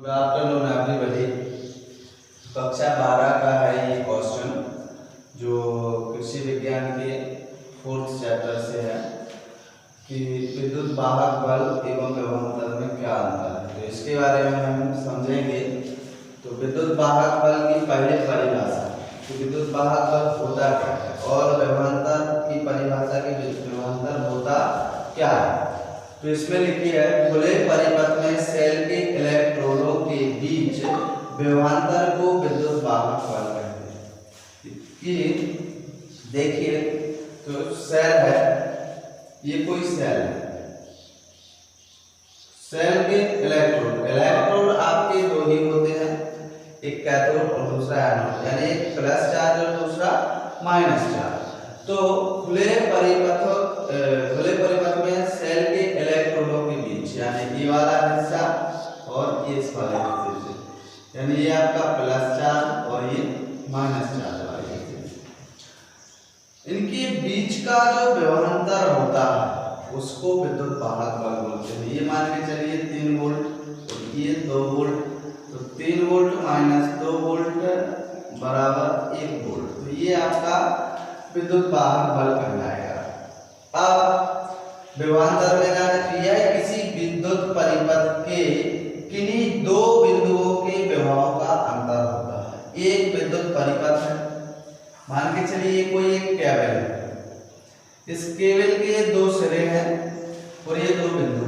Good afternoon everybody. कक्षा 12 का है ये क्वेश्चन जो कृषि विज्ञान के 4th चैप्टर से है कि विद्युत वाहक बल एवं विभवांतर में क्या अंतर है। तो इसके बारे में हम समझेंगे। तो विद्युत वाहक बल की पहले परिभाषा कि विद्युत वाहक बल होता क्या है और विभवांतर की परिभाषा कि विभवांतर होता क्या है। तो इसमें लिखी है खुले परिपथ में सेल के इलेक्ट्रोडों के बीच विभवांतर को विद्युत वाहक बल कहते हैं। कि देखिए तो सेल है, ये कोई सेल है, सेल के इलेक्ट्रोड आपके दो ही होते हैं, एक कैथोड और दूसरा एनोड, यानी एक प्लस चार्ज और दूसरा माइनस चार्ज। तो खुले परिपथ में सेल के इलेक्ट्रोडों के बीच यानी ये वाला हिस्सा और ये इस वाले हिस्से से, यानी ये आपका प्लस चार्ज और ये माइनस चार्ज वाले हिस्से, इनके बीच का जो विभवांतर होता है उसको विद्युत वाहक बल बोलते हैं। ये मान के चलिए 3 वोल्ट और ये 2 वोल्ट, तो 3 वोल्ट माइनस 2 वोल्ट बराबर 1 वोल्ट, तो ये आपका विद्युत वाहक बल कहलाएगा। अब विभवांतर में जाने क्रिया किसी विद्युत परिपथ के किन्हीं दो बिंदुओं के विभव का अंतर होता है। एक विद्युत परिपथ है, मान के चलिए कोई एक केबल है, इस केबल के 2 सिरे हैं और ये 2 बिंदु,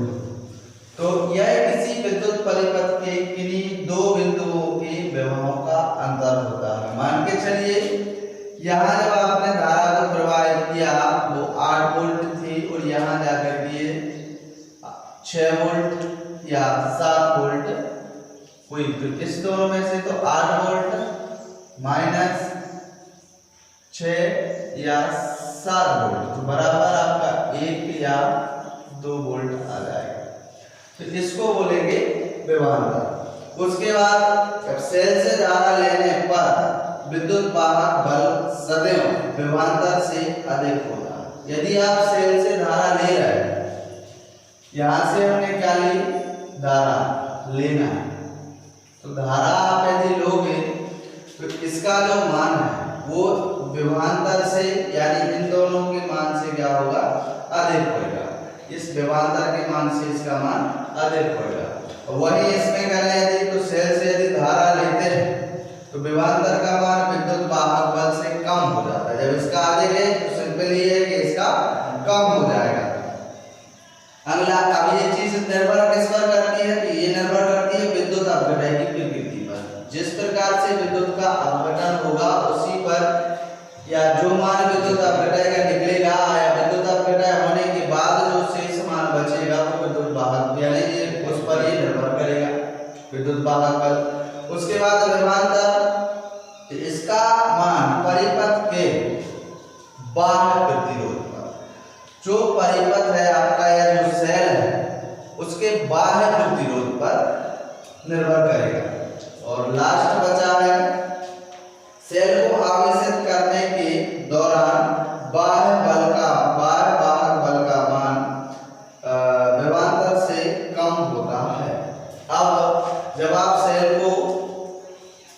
तो यह किसी विद्युत परिपथ के किन्हीं दो बिंदुओं के विभव का अंतर होता है। मान के चलिए यहाँ जब आपने धारा को प्रवाहित किया वो 8 वोल्ट थी और यहाँ जाकर के 6 वोल्ट या 7 वोल्ट कोई, तो इस दोनों में से तो 8 वोल्ट माइनस 6 या 7 वोल्ट तो बराबर आपका 1 या 2 वोल्ट आ जाएगा। तो इसको बोलेंगे विभवांतर। उसके बाद जब सेल से धारा लेने पर विद्युत वाहक बल सदैव विभवांतर से अधिक होगा। यदि आप सेल से धारा ले रहे हैं, यहां से हमने क्या ली, धारा लेना है, तो धारा आप यदि लोगे तो इसका जो मान है वो विभवांतर से यानी इन दोनों के मान से क्या होगा, अधिक होगा। इस विभवांतर के मान से इसका मान अधिक होगा। वही इसमें करें यदि तो सेल से यदि धारा लेते हैं तो विभवांतर का मान विद्युत वाहक बल से कम हो जाता है। जब इसका अधिक है तो सिंपल ये है कि इसका कम हो जाएगा। अगला, अब ये चीज निर्भर किस पर करती है, कि ये निर्भर करती है विद्युत अपघटन की प्रकृति पर। जिस प्रकार से विद्युत का अपघटन होगा उसी पर या जो मान विद्युत अपघटन का निकलेगा या विद्युत अपघटन होने के बाद जो शेष मान बचेगा वो विद्युत वाहक यानी उस पर ये निर्भर करेगा विद्युत वाहक बल। उसके बाद विभवांतर, इसका मान परिपथ के बाह्य प्रतिरोध पर, जो परिपथ है आपका या जो सेल है उसके बाह्य प्रतिरोध पर निर्भर करेगा। और लास्ट बचा है सेल को आवेशित करने के दौरान बाह्य वाहक बल का मान विभवांतर से कम होता है। अब जब आप सेल को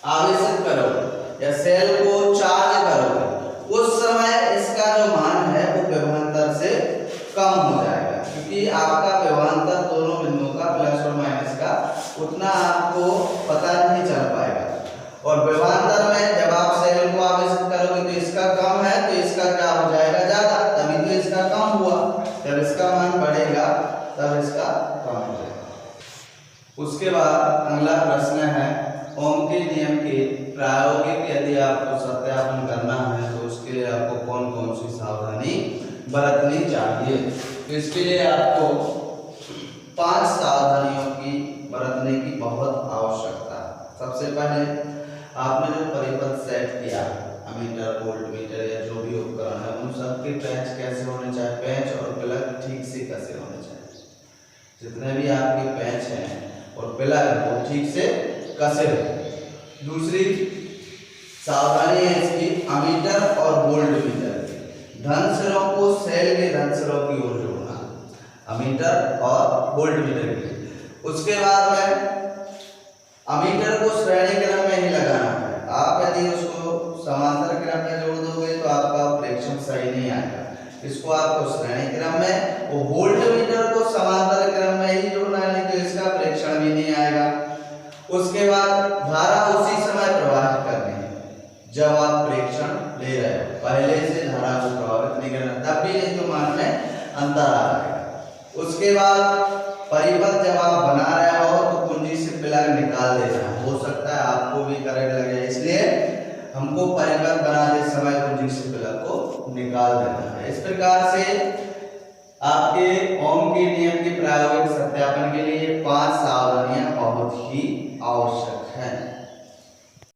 आवेशित करोगे या सेल को चार्ज करोगे उस समय इसका जो मान है वो विभवांतर से कम हो जाएगा, क्योंकि आपका विभवांतर दोनों बिंदुओं का प्लस और माइनस का उतना आपको पता नहीं चल पाएगा। और विभवांतर में जब आप सेल को आवेशित करोगे तो इसका कम है तो इसका क्या हो जाएगा, ज्यादा, तभी तो इसका कम हुआ। जब इसका मान बढ़ेगा तब इसका कम हो जाएगा। उसके बाद अगला प्रश्न है ओम के नियम के प्रायोगिक यदि आपको सत्यापन करना है तो उसके लिए आपको कौन कौन सी सावधानी बरतनी चाहिए। तो इसके लिए आपको 5 सावधानियों की बरतने की बहुत आवश्यकता है। सबसे पहले आपने जो परिपथ सेट किया अमीटर, वोल्टमीटर या जो भी उपकरण है उन सबके पैच कैसे होने चाहिए, पैच और प्लग ठीक से कैसे होने चाहिए। जितने भी आपके पैच हैं और प्लग वो ठीक से कसे हो। दूसरी सावधानी है इसकी अमीटर और वोल्टमीटर की धन सिरों को सेल के धन सिरों की ओर जोड़ना, अमीटर और वोल्टमीटर की। उसके बाद में अमीटर को श्रेणी क्रम में ही लगाना है। आप यदि उसको समांतर क्रम में जोड़ दोगे तो आपका प्रेक्षण सही नहीं आएगा। इसको आपको श्रेणी क्रम में, वो वोल्ट मीटर को समांतर क्रम में ही जोड़ना है, नहीं तो इसका प्रेक्षण भी नहीं आएगा। उसके बाद धारा उसी समय प्रवाहित करनी है जब आप प्रेक्षण ले रहे हो, पहले से धारा को प्रभावित नहीं करना, तब भी नहीं तो मान में अंतर आ जाएगा। उसके बाद परिपथ जब आप बना रहे हो तो कुंजी से प्लग निकाल देना है। हो सकता है आपको भी करंट लगे, इसलिए हमको परिपथ बनाते समय कुंजी से प्लग को निकाल देना है। इस प्रकार से आपके ओम के नियम के प्रायोगिक सत्यापन के लिए 5 सावधानियां